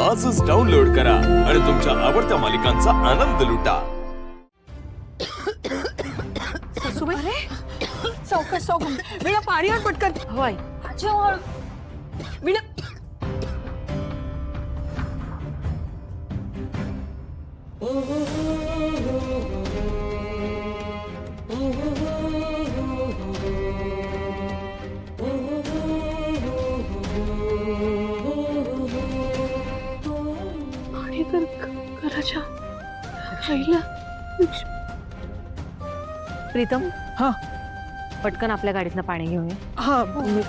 आजच डाउनलोड करा आणि तुमच्या आवडत्या मालिकांचा आनंद लुटा। सासूबाई, सावकाश सावकाश, वीणा पाणी आण पटकन। होय अच्छा वीणा, पाणी कर कराच्या खायला। प्रीतम, हा पटकन आपल्या गाडीतनं पाणी घेऊया। हा मी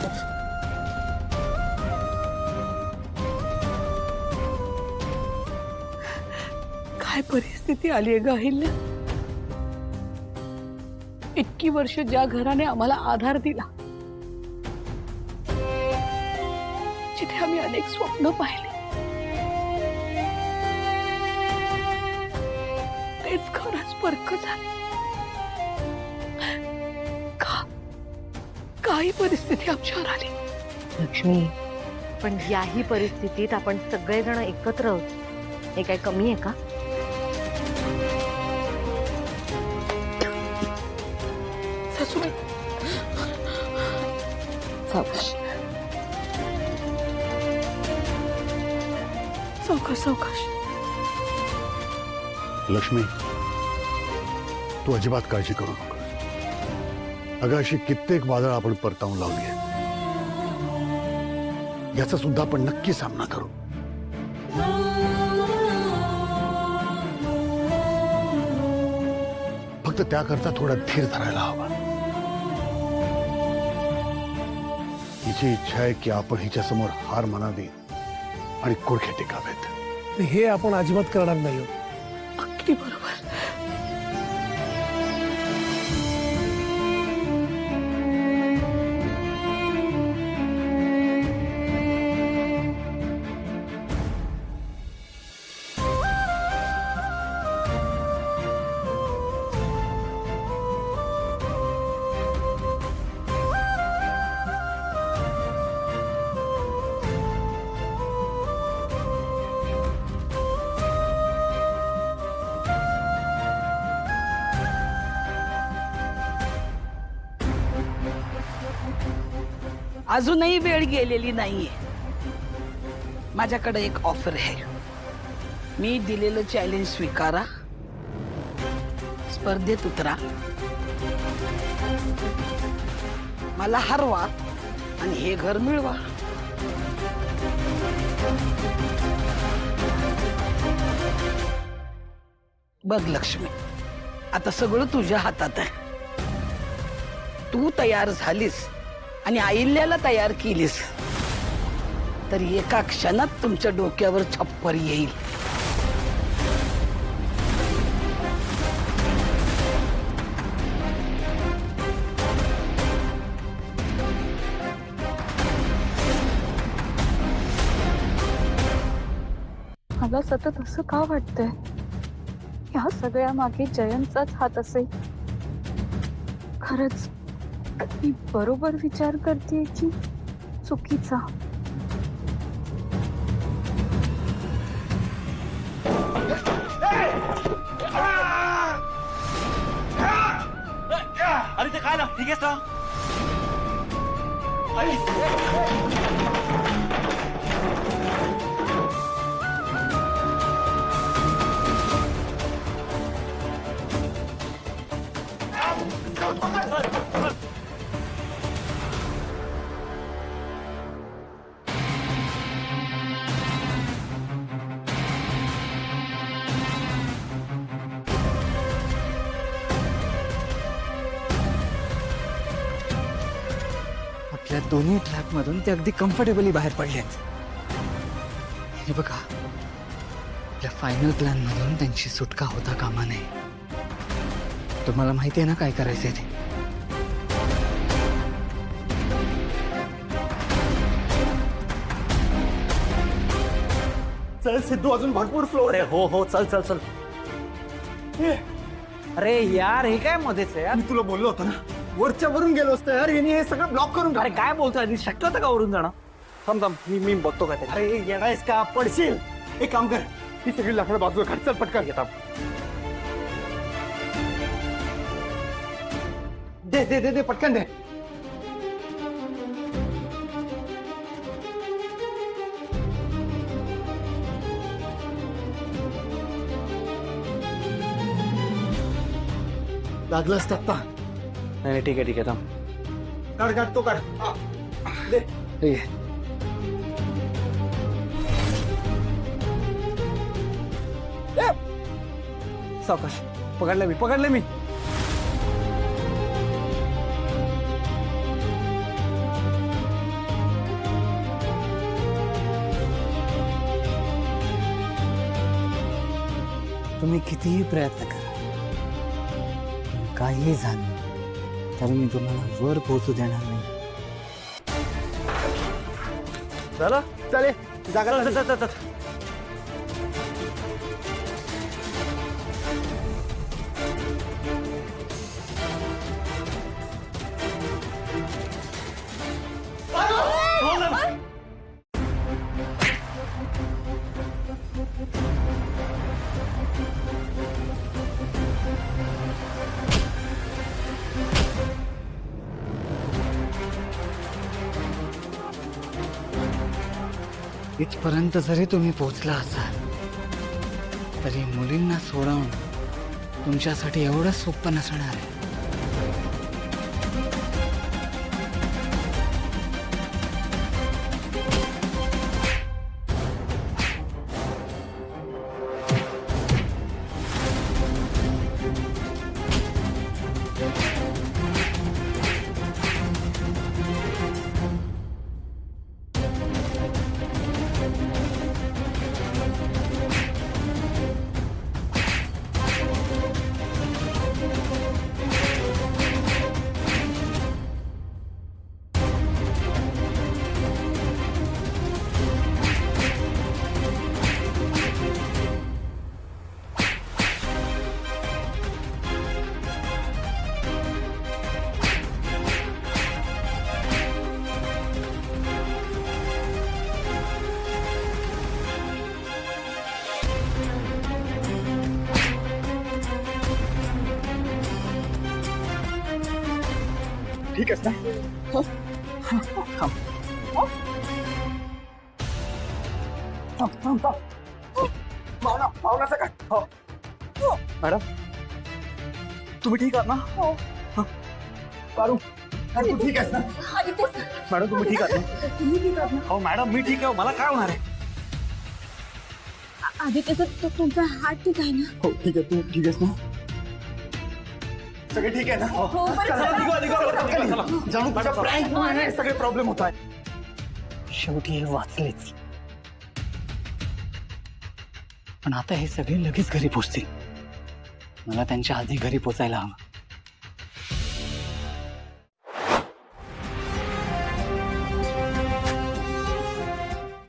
काय परिस्थिती आली आहे ग अहिल्या। इतकी वर्ष ज्या घराने आम्हाला आधार दिला, जिथे आम्ही अनेक स्वप्न पाहिले, तेच खरंच परक झालं। काही परिस्थिती आमच्यावर आली लक्ष्मी, पण याही परिस्थितीत आपण सगळेजण एकत्र आहोत, हे काय कमी आहे का? सासूबाई, सावकाश सावकाश सावकाश। लक्ष्मी, तू अजिबात काळजी करू नकोस। अगं, अशी कित्येक वादळ आपण परतावून लावली आहे, याचा सुद्धा आपण नक्की सामना करू। फक्त त्याकरता थोडा धीर धरायला हवा। हिची इच्छा आहे की आपण हिच्या समोर हार मानावी आणि कुडखे टिकावेत। हे आपण अजिबात करणार नाही आहोत। अगदी बरोबर। अजूनही वेळ गेलेली नाहीये। माझ्याकडे एक ऑफर आहे। मी दिलेलं चॅलेंज स्वीकारा, स्पर्धेत उतरा, मला हरवा आणि हे घर मिळवा। बघ लक्ष्मी, आता सगळं तुझ्या हातात आहे। तू तयार झालीस आणि अहिल्याला तयार केलीस तर एका क्षणात तुमच्या डोक्यावर छप्पर येईल। मला सतत असं का वाटतंय, या सगळ्या मागे जयंतचाच हात असेल? खरंच मी बरोबर विचार करते की चुकीचा? अरे ते काय ना, ठीक आहेस ना? आपल्या दोन्ही ट्रॅकमधून ते अगदी कम्फर्टेबली बाहेर पडलेत। हे बघा, आपल्या फायनल प्लॅन मधून त्यांची सुटका होता कामा नये। तुम्हाला माहिती आहे ना काय करायचंय ते? चल सिद्धू, अजून भरपूर फ्लोर अरे हो हो, चल चल चल। अरे यार, हे काय मध्येच आहे यार? मी तुला बोललो होतो ना, वरच्या वरून गेलो असतो यार, यांनी हे सगळं ब्लॉक करून अरे काय बोलतोय? आधी शक्य होतं का वरून जाणं? थांब थांब, मी बघतो काय ते। अरे येणारस का? पडशील। एक काम कर, ही सगळी लाकडं बाजूला काढ. चल पटकन घेता. दे दे दे दे पटकन दे. लागलं असतात ना. नाही ठीक आहे थांब. काढ काढ तो काढ. दे. ठीक आहे. सावकाश. पकडलं मी. तुम्ही कितीही प्रयत्न करा, काहीही झालं तरी मी तुम्हाला वर पोहोचू देणार नाही. चला चालेल. जागा चल, चल, चल, चल. इथपर्यंत जरी तुम्ही पोहोचला असाल तरी मुलींना सोडवणं तुमच्यासाठी एवढं सोपं नसणार आहे. ठीक आहेस ना? हो. थांब. थांब. पाहुणा काय? हो. मॅडम तुम्ही ठीक आहात ना? हो. पारू तू ठीक आहेस ना? मॅडम तुम्ही ठीक आहात ना? हो मॅडम मी ठीक आहे. मला काय होणार आहे? आदित्य तुमचा हात ठीक आहे ना? हो ठीक आहे. तू ठीक आहेस ना? सगळे ठीक आहे ना? जानू तुझ्या प्रँकमुळे सगळे प्रॉब्लेम होत आहेत. शेवटी हे वाचलेच, पण आता हे सगळे लगेच घरी पोचतील. मला त्यांच्या आधी घरी पोचायला हवं.